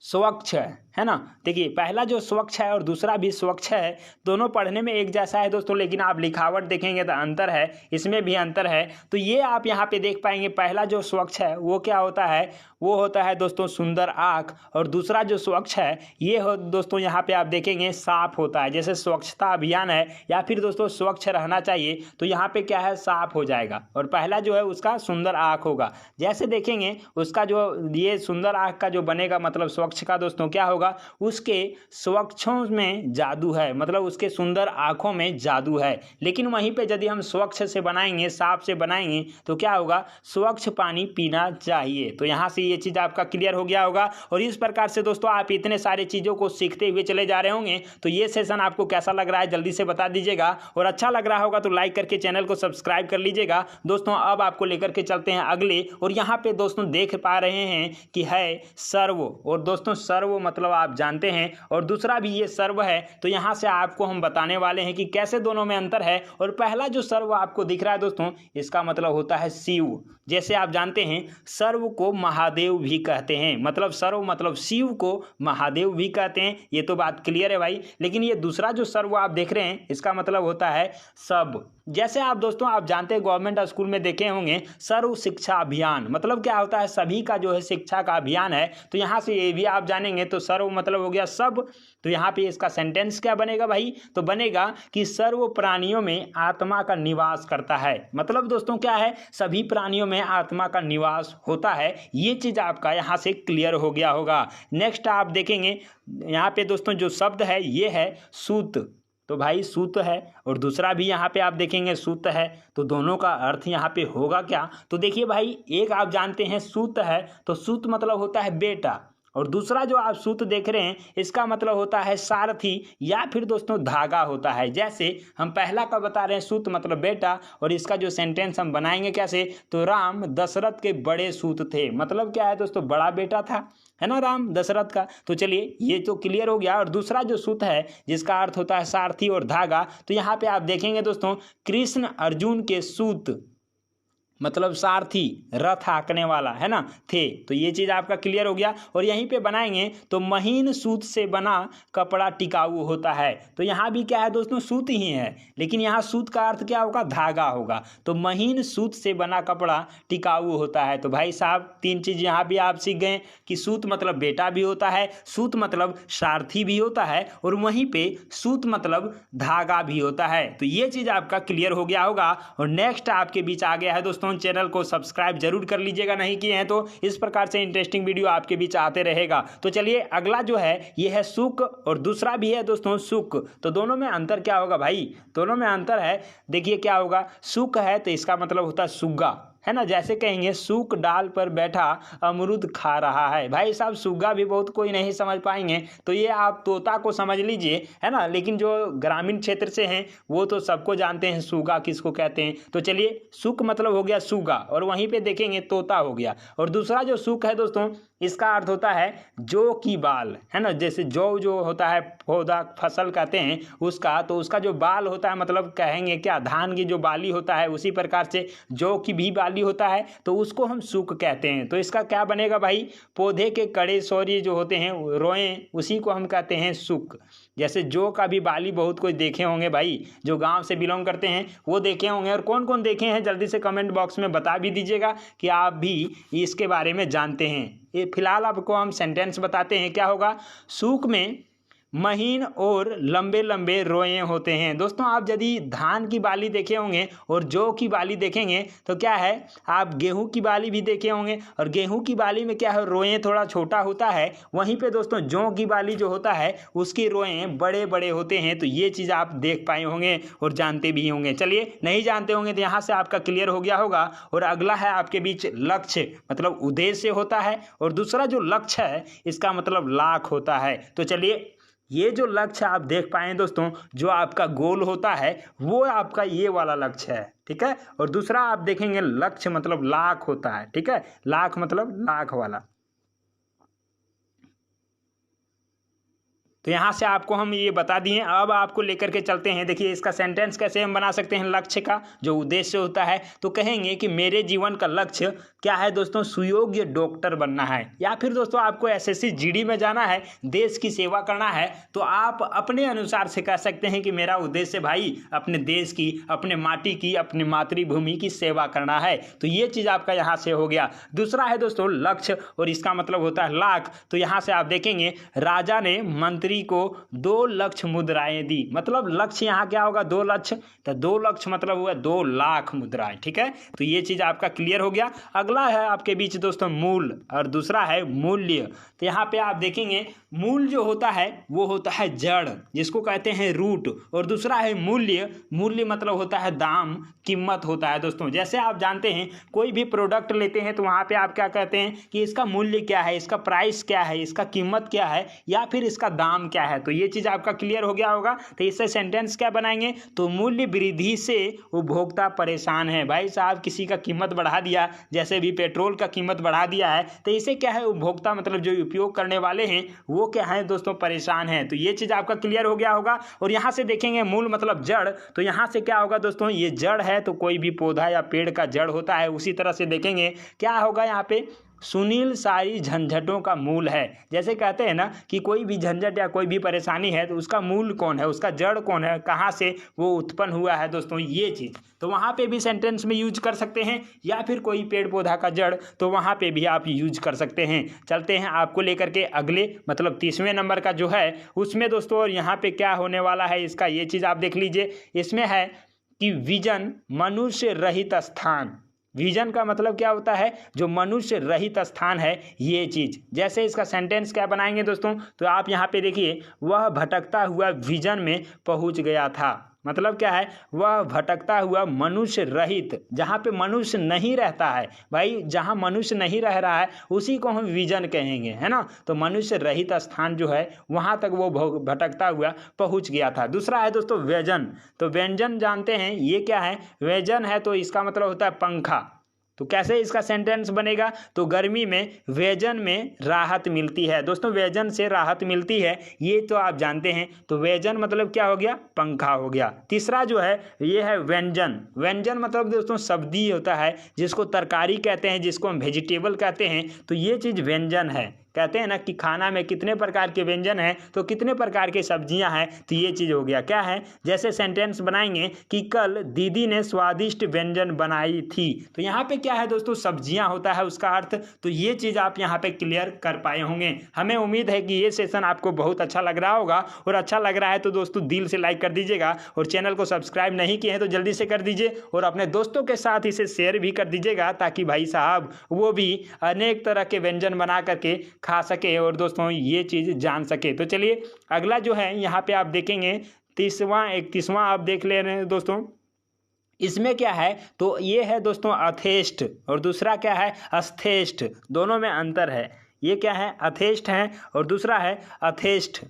स्वच्छ, है ना। देखिए पहला जो स्वच्छ है और दूसरा भी स्वच्छ है, दोनों पढ़ने में एक जैसा है दोस्तों, लेकिन आप लिखावट देखेंगे तो अंतर है, इसमें भी अंतर है। तो ये आप यहाँ पे देख पाएंगे, पहला जो स्वच्छ है वो क्या होता है, वो होता है दोस्तों सुंदर आँख, और दूसरा जो स्वच्छ है ये हो दोस्तों यहाँ पे आप देखेंगे साफ होता है। जैसे स्वच्छता अभियान है या फिर दोस्तों स्वच्छ रहना चाहिए, तो यहाँ पे क्या है, साफ हो जाएगा, और पहला जो है उसका सुंदर आँख होगा। जैसे देखेंगे उसका जो ये सुंदर आँख का जो बनेगा मतलब स्वच्छ का दोस्तों क्या होगा, उसके स्वच्छों में जादू है, मतलब उसके सुंदर आंखों में जादू है। लेकिन वहीं पे यदि हम स्वच्छ से बनाएंगे, साफ से बनाएंगे, तो क्या होगा, स्वच्छ पानी पीना चाहिए। तो यहाँ से ये चीज़ आपका क्लियर हो गया होगा। और इस प्रकार से दोस्तों आप इतने सारे चीज़ों को सीखते हुए चले जा रहे होंगे। तो ये सेशन आपको कैसा लग रहा है जल्दी से बता दीजिएगा, और अच्छा लग रहा होगा तो लाइक करके चैनल को सब्सक्राइब कर लीजिएगा दोस्तों। अब आपको लेकर के चलते हैं अगले, और यहाँ पे दोस्तों देख पा रहे हैं कि है सर्व, और दोस्तों सर्व मतलब आप जानते हैं, और दूसरा भी ये सर्व है। तो यहाँ से आपको हम बताने वाले हैं कि कैसे दोनों में अंतर है। और पहला जो सर्व आपको दिख रहा है दोस्तों, इसका मतलब होता है शिव। जैसे आप जानते हैं सर्व को महादेव भी कहते हैं, मतलब सर्व मतलब शिव को महादेव भी कहते हैं, ये तो बात क्लियर है भाई। लेकिन ये दूसरा जो सर्व आप देख रहे हैं इसका मतलब होता है सब। जैसे आप दोस्तों आप जानते हैं गवर्नमेंट स्कूल में देखे होंगे सर्व शिक्षा अभियान, मतलब क्या होता है, सभी का जो है शिक्षा का अभियान है। तो यहाँ से ये भी आप जानेंगे। तो सर्व मतलब हो गया सब। तो यहाँ पे इसका सेंटेंस क्या बनेगा भाई, तो बनेगा कि सर्व प्राणियों में आत्मा का निवास करता है। मतलब दोस्तों क्या है, सभी प्राणियों में आत्मा का निवास होता है। ये चीज़ आपका यहाँ से क्लियर हो गया होगा। नेक्स्ट आप देखेंगे यहाँ पे दोस्तों जो शब्द है ये है सूत। तो भाई सूत है, और दूसरा भी यहाँ पे आप देखेंगे सूत है। तो दोनों का अर्थ यहाँ पे होगा क्या, तो देखिए भाई, एक आप जानते हैं सूत है, तो सूत मतलब होता है बेटा, और दूसरा जो आप सूत देख रहे हैं इसका मतलब होता है सारथी या फिर दोस्तों धागा होता है। जैसे हम पहला का बता रहे हैं सूत मतलब बेटा, और इसका जो सेंटेंस हम बनाएंगे कैसे, तो राम दशरथ के बड़े सूत थे, मतलब क्या है दोस्तों, बड़ा बेटा था, है ना, राम दशरथ का। तो चलिए ये तो क्लियर हो गया। और दूसरा जो सूत है जिसका अर्थ होता है सारथी और धागा, तो यहाँ पे आप देखेंगे दोस्तों कृष्ण अर्जुन के सूत मतलब सारथी, रथ हाँकने वाला, है ना, थे। तो ये चीज़ आपका क्लियर हो गया। और यहीं पे बनाएंगे तो महीन सूत से बना कपड़ा टिकाऊ होता है। तो यहाँ भी क्या है दोस्तों, सूत ही है, लेकिन यहाँ सूत का अर्थ क्या होगा, धागा होगा। तो महीन सूत से बना कपड़ा टिकाऊ होता है। तो भाई साहब 3 चीज़ यहाँ भी आप सीख गए कि सूत मतलब बेटा भी होता है, सूत मतलब सारथी भी होता है, और वहीं पे सूत मतलब धागा भी होता है। तो ये चीज़ आपका क्लियर हो गया होगा। और नेक्स्ट आपके बीच आ गया है दोस्तों, चैनल को सब्सक्राइब जरूर कर लीजिएगा, नहीं किए हैं तो इस प्रकार से इंटरेस्टिंग वीडियो आपके बीच आते रहेगा। तो चलिए अगला जो है ये है सुक, और दूसरा भी है दोस्तों सुक। तो दोनों में अंतर क्या होगा भाई, दोनों में अंतर है, देखिए क्या होगा। सुक है तो इसका मतलब होता है सुग्गा, है ना, जैसे कहेंगे सूक डाल पर बैठा अमरूद खा रहा है। भाई साहब सुग्गा भी बहुत कोई नहीं समझ पाएंगे, तो ये आप तोता को समझ लीजिए, है ना, लेकिन जो ग्रामीण क्षेत्र से हैं वो तो सबको जानते हैं सुग्गा किसको कहते हैं। तो चलिए सुक मतलब हो गया सुग्गा, और वहीं पे देखेंगे तोता हो गया। और दूसरा जो सुक है दोस्तों इसका अर्थ होता है जौ की बाल, है ना, जैसे जौ जो होता है पौधा फसल कहते हैं उसका, तो उसका जो बाल होता है मतलब कहेंगे क्या, धान की जो बाली होता है, उसी प्रकार से जौ की भी बाली होता है, तो उसको हम सुक कहते हैं। तो इसका क्या बनेगा भाई, पौधे के कड़े सौर्य जो होते हैं रोए, उसी को हम कहते हैं सुक। जैसे जौ का भी बाली बहुत कोई देखे होंगे भाई, जो गांव से बिलोंग करते हैं वो देखे होंगे। और कौन कौन देखे हैं जल्दी से कमेंट बॉक्स में बता भी दीजिएगा कि आप भी इसके बारे में जानते हैं। ये फिलहाल आपको हम सेंटेंस बताते हैं, क्या होगा, सूक में महीन और लंबे लंबे रोए होते हैं। दोस्तों आप यदि धान की बाली देखे होंगे और जौ की बाली देखेंगे तो क्या है, आप गेहूं की बाली भी देखे होंगे, और गेहूं की बाली में क्या है, रोए थोड़ा छोटा होता है, वहीं पे दोस्तों जौ की बाली जो होता है उसकी रोए बड़े बड़े होते हैं। तो ये चीज़ आप देख पाए होंगे और जानते भी होंगे। चलिए नहीं जानते होंगे तो यहाँ से आपका क्लियर हो गया होगा। और अगला है आपके बीच लक्ष्य, मतलब उद्देश्य होता है, और दूसरा जो लक्ष्य है इसका मतलब लाख होता है। तो चलिए ये जो लक्ष्य आप देख पाए दोस्तों, जो आपका गोल होता है वो आपका ये वाला लक्ष्य है, ठीक है। और दूसरा आप देखेंगे लक्ष्य मतलब लाख होता है, ठीक है, लाख मतलब लाख वाला। तो यहाँ से आपको हम ये बता दिए। अब आपको लेकर के चलते हैं, देखिए इसका सेंटेंस कैसे हम बना सकते हैं। लक्ष्य का जो उद्देश्य होता है, तो कहेंगे कि मेरे जीवन का लक्ष्य क्या है दोस्तों, सुयोग्य डॉक्टर बनना है। या फिर दोस्तों आपको एसएससी जीडी में जाना है, देश की सेवा करना है, तो आप अपने अनुसार से कह सकते हैं कि मेरा उद्देश्य भाई अपने देश की, अपने माटी की, अपनी मातृभूमि की सेवा करना है। तो ये चीज़ आपका यहाँ से हो गया। दूसरा है दोस्तों लक्ष्य, और इसका मतलब होता है लाख। तो यहाँ से आप देखेंगे राजा ने मंत्री को 2 लक्ष मुद्राएं दी, मतलब लक्ष्य यहाँ क्या होगा, 2 लक्ष, तो 2 लक्ष मतलब हुआ 2 लाख मुद्राएं, ठीक है। तो ये चीज आपका क्लियर हो गया। अगला है आपके बीच दोस्तों मूल, और दूसरा है मूल्य। तो यहाँ पे आप देखेंगे मूल जो होता है वो होता है जड़, जिसको कहते हैं रूट, और दूसरा है मूल्य। मूल्य मतलब होता है दाम, कीमत होता है दोस्तों। जैसे आप जानते हैं कोई भी प्रोडक्ट लेते हैं तो वहाँ पे आप क्या कहते हैं कि इसका मूल्य क्या है, इसका प्राइस क्या है, इसका कीमत क्या है, या फिर इसका दाम क्या है। तो ये चीज़ आपका क्लियर हो गया होगा। तो इससे सेंटेंस क्या बनाएंगे, तो मूल्य वृद्धि से उपभोक्ता परेशान है। भाई साहब किसी का कीमत बढ़ा दिया, जैसे भी पेट्रोल का कीमत बढ़ा दिया है, तो इसे क्या है, उपभोक्ता मतलब जो उपयोग करने वाले हैं वो क्या है दोस्तों, परेशान है। तो ये चीज़ आपका क्लियर हो गया होगा। और यहाँ से देखेंगे मूल मतलब जड़, तो यहाँ से क्या होगा दोस्तों, ये जड़ है तो कोई भी पौधा या पेड़ का जड़ होता है, उसी तरह से देखेंगे क्या होगा यहाँ पे, सुनील सारी झंझटों का मूल है। जैसे कहते हैं ना कि कोई भी झंझट या कोई भी परेशानी है तो उसका मूल कौन है, उसका जड़ कौन है, कहाँ से वो उत्पन्न हुआ है दोस्तों, ये चीज़। तो वहाँ पे भी सेंटेंस में यूज कर सकते हैं, या फिर कोई पेड़ पौधा का जड़, तो वहाँ पे भी आप यूज कर सकते हैं। चलते हैं आपको लेकर के अगले मतलब 30वें नंबर का जो है उसमें दोस्तों, और यहाँ पे क्या होने वाला है इसका, ये चीज़ आप देख लीजिए। इसमें है कि विजन मनुष्य रहित स्थान। विजन का मतलब क्या होता है, जो मनुष्य रहित स्थान है, ये चीज। जैसे इसका सेंटेंस क्या बनाएंगे दोस्तों, तो आप यहाँ पे देखिए, वह भटकता हुआ विजन में पहुंच गया था। मतलब क्या है, वह भटकता हुआ मनुष्य रहित, जहाँ पे मनुष्य नहीं रहता है भाई, जहाँ मनुष्य नहीं रह रहा है उसी को हम विजन कहेंगे, है ना। तो मनुष्य रहित स्थान जो है वहाँ तक वो भटकता हुआ पहुँच गया था। दूसरा है दोस्तों व्यंजन। तो व्यंजन जानते हैं ये क्या है, व्यंजन है तो इसका मतलब होता है पंखा। तो कैसे इसका सेंटेंस बनेगा, तो गर्मी में व्यंजन में राहत मिलती है। दोस्तों व्यंजन से राहत मिलती है ये तो आप जानते हैं। तो व्यंजन मतलब क्या हो गया, पंखा हो गया। तीसरा जो है ये है व्यंजन। व्यंजन मतलब दोस्तों सब्जी होता है, जिसको तरकारी कहते हैं, जिसको हम वेजिटेबल कहते हैं। तो ये चीज़ व्यंजन है। कहते हैं ना कि खाना में कितने प्रकार के व्यंजन हैं, तो कितने प्रकार की सब्जियां हैं, तो ये चीज़ हो गया। क्या है, जैसे सेंटेंस बनाएंगे कि कल दीदी ने स्वादिष्ट व्यंजन बनाई थी। तो यहाँ पे क्या है दोस्तों, सब्जियां होता है उसका अर्थ। तो ये चीज़ आप यहाँ पे क्लियर कर पाए होंगे। हमें उम्मीद है कि ये सेशन आपको बहुत अच्छा लग रहा होगा, और अच्छा लग रहा है तो दोस्तों दिल से लाइक कर दीजिएगा, और चैनल को सब्सक्राइब नहीं किए हैं तो जल्दी से कर दीजिए, और अपने दोस्तों के साथ इसे शेयर भी कर दीजिएगा, ताकि भाई साहब वो भी अनेक तरह के व्यंजन बना करके खा सके और दोस्तों ये चीज़ जान सके। तो चलिए अगला जो है यहाँ पे आप देखेंगे 31वां आप देख ले रहे हैं दोस्तों। इसमें क्या है, तो ये है दोस्तों अथेष्ट, और दूसरा क्या है अस्थेष्ट। दोनों में अंतर है। ये क्या है, अथेष्ट है, और दूसरा है अथेष्ट,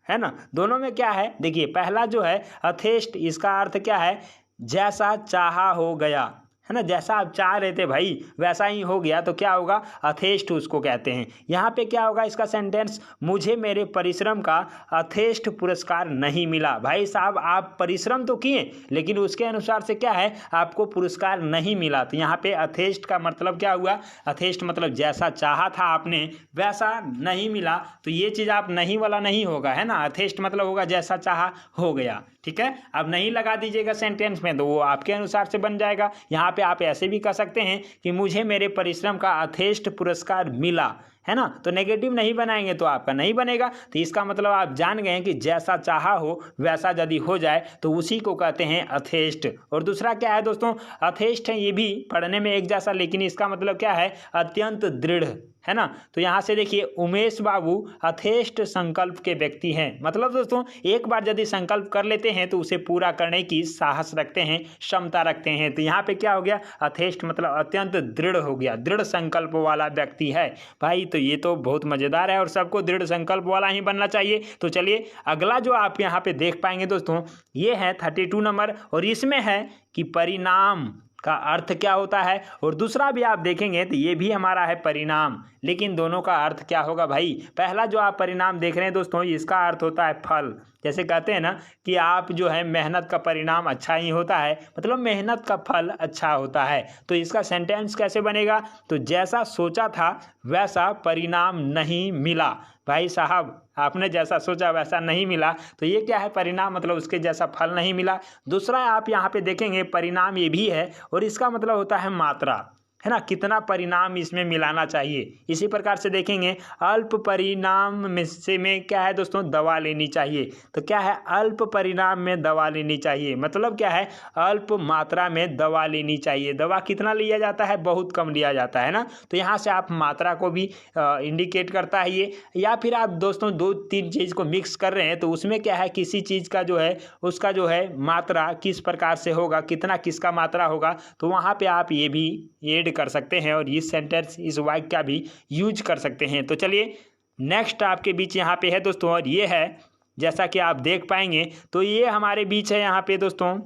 है ना। दोनों में क्या है, देखिए पहला जो है अथेष्ट, इसका अर्थ क्या है, जैसा चाहा हो गया, है ना। जैसा आप चाह रहे थे भाई वैसा ही हो गया, तो क्या होगा, अथेष्ट उसको कहते हैं। यहाँ पे क्या होगा इसका सेंटेंस, मुझे मेरे परिश्रम का अथेष्ट पुरस्कार नहीं मिला। भाई साहब आप परिश्रम तो किए, लेकिन उसके अनुसार से क्या है, आपको पुरस्कार नहीं मिला। तो यहाँ पे अथेष्ट का मतलब क्या हुआ, अथेष्ट मतलब जैसा चाहा था आपने वैसा नहीं मिला। तो ये चीज़ आप नहीं वाला नहीं होगा, है ना। अथेष्ट मतलब होगा जैसा चाहा हो गया, ठीक है। अब नहीं लगा दीजिएगा सेंटेंस में, तो वो आपके अनुसार से बन जाएगा। यहाँ पे आप ऐसे भी कह सकते हैं कि मुझे मेरे परिश्रम का अथेष्ट पुरस्कार मिला, है ना। तो नेगेटिव नहीं बनाएंगे तो आपका नहीं बनेगा। तो इसका मतलब आप जान गए हैं कि जैसा चाहा हो वैसा यदि हो जाए तो उसी को कहते हैं अथेष्ट। और दूसरा क्या है दोस्तों, अथेष्ट है, ये भी पढ़ने में एक जैसा, लेकिन इसका मतलब क्या है, अत्यंत दृढ़, है ना। तो यहाँ से देखिए उमेश बाबू अथेष्ट संकल्प के व्यक्ति हैं। मतलब दोस्तों एक बार यदि संकल्प कर लेते हैं तो उसे पूरा करने की साहस रखते हैं, क्षमता रखते हैं। तो यहाँ पे क्या हो गया, अथेष्ट मतलब अत्यंत दृढ़ हो गया, दृढ़ संकल्प वाला व्यक्ति है भाई। तो ये तो बहुत मज़ेदार है, और सबको दृढ़ संकल्प वाला ही बनना चाहिए। तो चलिए अगला जो आप यहाँ पे देख पाएंगे दोस्तों, ये है 32 नंबर, और इसमें है कि परिणाम का अर्थ क्या होता है। और दूसरा भी आप देखेंगे तो ये भी हमारा है परिणाम, लेकिन दोनों का अर्थ क्या होगा भाई। पहला जो आप परिणाम देख रहे हैं दोस्तों, इसका अर्थ होता है फल। जैसे कहते हैं ना कि आप जो है मेहनत का परिणाम अच्छा ही होता है, मतलब मेहनत का फल अच्छा होता है। तो इसका सेंटेंस कैसे बनेगा, तो जैसा सोचा था वैसा परिणाम नहीं मिला। भाई साहब आपने जैसा सोचा वैसा नहीं मिला, तो ये क्या है, परिणाम मतलब उसके जैसा फल नहीं मिला। दूसरा आप यहाँ पे देखेंगे परिणाम ये भी है, और इसका मतलब होता है मात्रा, है ना, कितना परिणाम इसमें मिलाना चाहिए। इसी प्रकार से देखेंगे अल्प परिणाम में क्या है दोस्तों, दवा लेनी चाहिए। तो क्या है, अल्प परिणाम में दवा लेनी चाहिए, मतलब क्या है, अल्प मात्रा में दवा लेनी चाहिए। दवा कितना लिया जाता है, बहुत कम लिया जाता है ना। तो यहाँ से आप मात्रा को भी इंडिकेट करता है ये। या फिर आप दोस्तों 2-3 चीज़ को मिक्स कर रहे हैं, तो उसमें क्या है, किसी चीज़ का जो है उसका जो है मात्रा किस प्रकार से होगा, कितना किसका मात्रा होगा, तो वहाँ पे आप ये भी ऐड कर सकते हैं, और इस सेंटेंस इस वाक्य का भी यूज कर सकते हैं। तो चलिए नेक्स्ट आपके बीच यहाँ पे है दोस्तों, और ये है जैसा कि आप देख पाएंगे, तो ये हमारे बीच है यहाँ पे दोस्तों।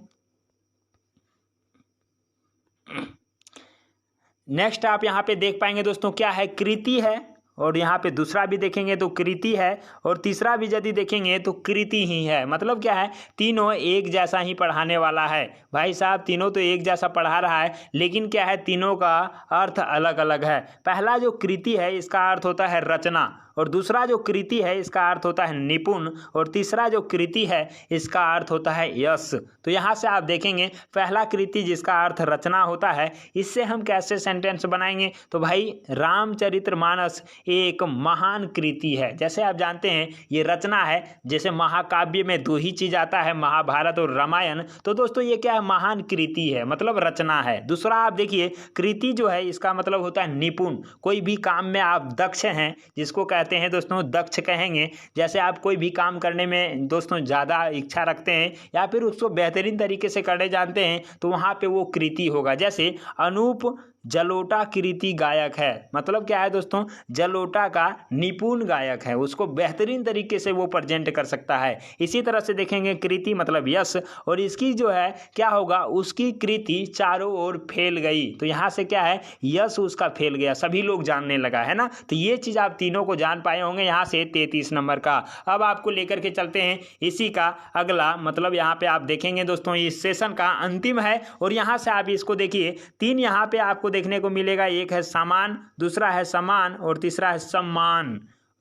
नेक्स्ट आप यहाँ पे देख पाएंगे दोस्तों, क्या है, कृति है, और यहाँ पे दूसरा भी देखेंगे तो कृति है, और तीसरा भी यदि देखेंगे तो कृति ही है। मतलब क्या है, तीनों एक जैसा ही पढ़ाने वाला है। भाई साहब तीनों तो एक जैसा पढ़ा रहा है, लेकिन क्या है, तीनों का अर्थ अलग अलग है। पहला जो कृति है इसका अर्थ होता है रचना, और दूसरा जो कृति है इसका अर्थ होता है निपुण, और तीसरा जो कृति है इसका अर्थ होता है यश। तो यहाँ से आप देखेंगे पहला कृति जिसका अर्थ रचना होता है, इससे हम कैसे सेंटेंस बनाएंगे, तो भाई रामचरितमानस एक महान कृति है। जैसे आप जानते हैं ये रचना है, जैसे महाकाव्य में 2 ही चीज़ आता है, महाभारत और रामायण। तो दोस्तों ये क्या है, महान कृति है, मतलब रचना है। दूसरा आप देखिए कृति जो है इसका मतलब होता है निपुण, कोई भी काम में आप दक्ष हैं, जिसको कहते कहते हैं दोस्तों दक्ष कहेंगे। जैसे आप कोई भी काम करने में दोस्तों ज़्यादा इच्छा रखते हैं या फिर उसको बेहतरीन तरीके से करने जानते हैं तो वहाँ पे वो कृति होगा। जैसे अनूप जलोटा कृति गायक है, मतलब क्या है दोस्तों, जलोटा का निपुण गायक है, उसको बेहतरीन तरीके से वो प्रेजेंट कर सकता है। इसी तरह से देखेंगे कृति मतलब यश, और इसकी जो है क्या होगा, उसकी कृति चारों ओर फैल गई, तो यहाँ से क्या है, यश उसका फैल गया, सभी लोग जानने लगा, है ना। तो ये चीज़ आप तीनों को जान पाए होंगे यहाँ से 33 नंबर का। अब आपको लेकर के चलते हैं इसी का अगला, मतलब यहाँ पे आप देखेंगे दोस्तों इस सेशन का अंतिम है, और यहाँ से आप इसको देखिए, 3 यहाँ पे आपको देखने को मिलेगा, एक है सामान, दूसरा है समान और तीसरा है सम्मान।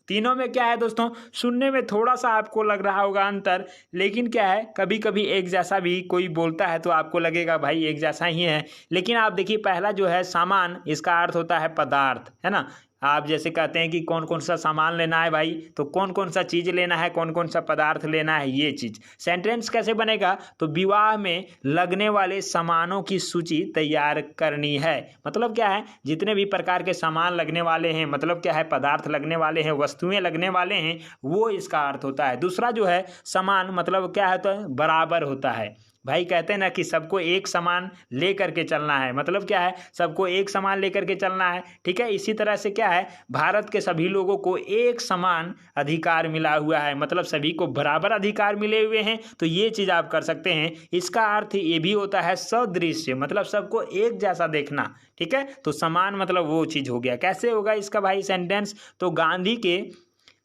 तीनों में क्या है दोस्तों, सुनने में थोड़ा सा आपको लग रहा होगा अंतर, लेकिन क्या है कभी कभी एक जैसा भी कोई बोलता है तो आपको लगेगा भाई एक जैसा ही है। लेकिन आप देखिए पहला जो है सामान, इसका अर्थ होता है पदार्थ, है ना। आप जैसे कहते हैं कि कौन कौन सा सामान लेना है भाई, तो कौन कौन सा चीज़ लेना है, कौन कौन सा पदार्थ लेना है, ये चीज़। सेंटेंस कैसे बनेगा, तो विवाह में लगने वाले सामानों की सूची तैयार करनी है। मतलब क्या है, जितने भी प्रकार के सामान लगने वाले हैं, मतलब क्या है पदार्थ लगने वाले हैं, वस्तुएं लगने वाले हैं, वो इसका अर्थ होता है। दूसरा जो है समान, मतलब क्या है, तो बराबर होता है। भाई कहते हैं ना कि सबको एक समान ले करके चलना है, मतलब क्या है, सबको एक समान लेकर के चलना है, ठीक है। इसी तरह से क्या है, भारत के सभी लोगों को एक समान अधिकार मिला हुआ है, मतलब सभी को बराबर अधिकार मिले हुए हैं, तो ये चीज़ आप कर सकते हैं। इसका अर्थ ये भी होता है सदृश्य, मतलब सबको एक जैसा देखना, ठीक है। तो समान मतलब वो चीज़ हो गया। कैसे होगा इसका भाई सेंटेंस, तो गांधी के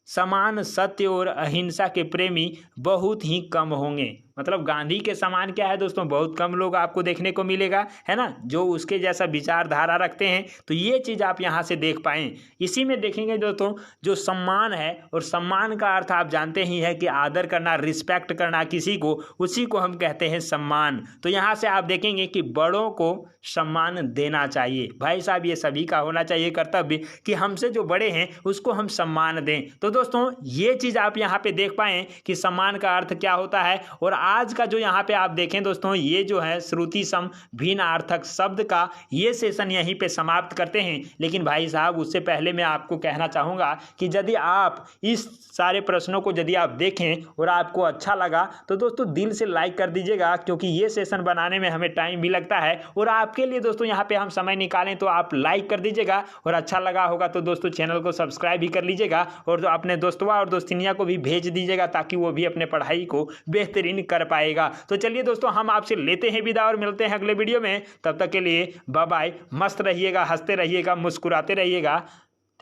समान सत्य और अहिंसा के प्रेमी बहुत ही कम होंगे। मतलब गांधी के समान क्या है दोस्तों, बहुत कम लोग आपको देखने को मिलेगा, है ना, जो उसके जैसा विचारधारा रखते हैं। तो ये चीज़ आप यहाँ से देख पाएँ। इसी में देखेंगे दोस्तों जो सम्मान है, और सम्मान का अर्थ आप जानते ही है कि आदर करना, रिस्पेक्ट करना किसी को, उसी को हम कहते हैं सम्मान। तो यहाँ से आप देखेंगे कि बड़ों को सम्मान देना चाहिए। भाई साहब ये सभी का होना चाहिए कर्तव्य कि हमसे जो बड़े हैं उसको हम सम्मान दें। तो दोस्तों ये चीज़ आप यहाँ पे देख पाएँ कि सम्मान का अर्थ क्या होता है। और आज का जो यहाँ पे आप देखें दोस्तों, ये जो है श्रुति सम भिन्नार्थक शब्द का ये सेशन यहीं पे समाप्त करते हैं। लेकिन भाई साहब उससे पहले मैं आपको कहना चाहूँगा कि यदि आप इस सारे प्रश्नों को यदि आप देखें और आपको अच्छा लगा तो दोस्तों दिल से लाइक कर दीजिएगा, क्योंकि ये सेशन बनाने में हमें टाइम भी लगता है, और आपके लिए दोस्तों यहाँ पे हम समय निकालें तो आप लाइक कर दीजिएगा, और अच्छा लगा होगा तो दोस्तों चैनल को सब्सक्राइब भी कर लीजिएगा, और अपने दोस्तवा और दोस्तिनिया को भी भेज दीजिएगा ताकि वो भी अपने पढ़ाई को बेहतरीन कर पाएगा। तो चलिए दोस्तों हम आपसे लेते हैं विदा और मिलते हैं अगले वीडियो में। तब तक के लिए बाय बाय, मस्त रहिएगा, हंसते रहिएगा, मुस्कुराते रहिएगा।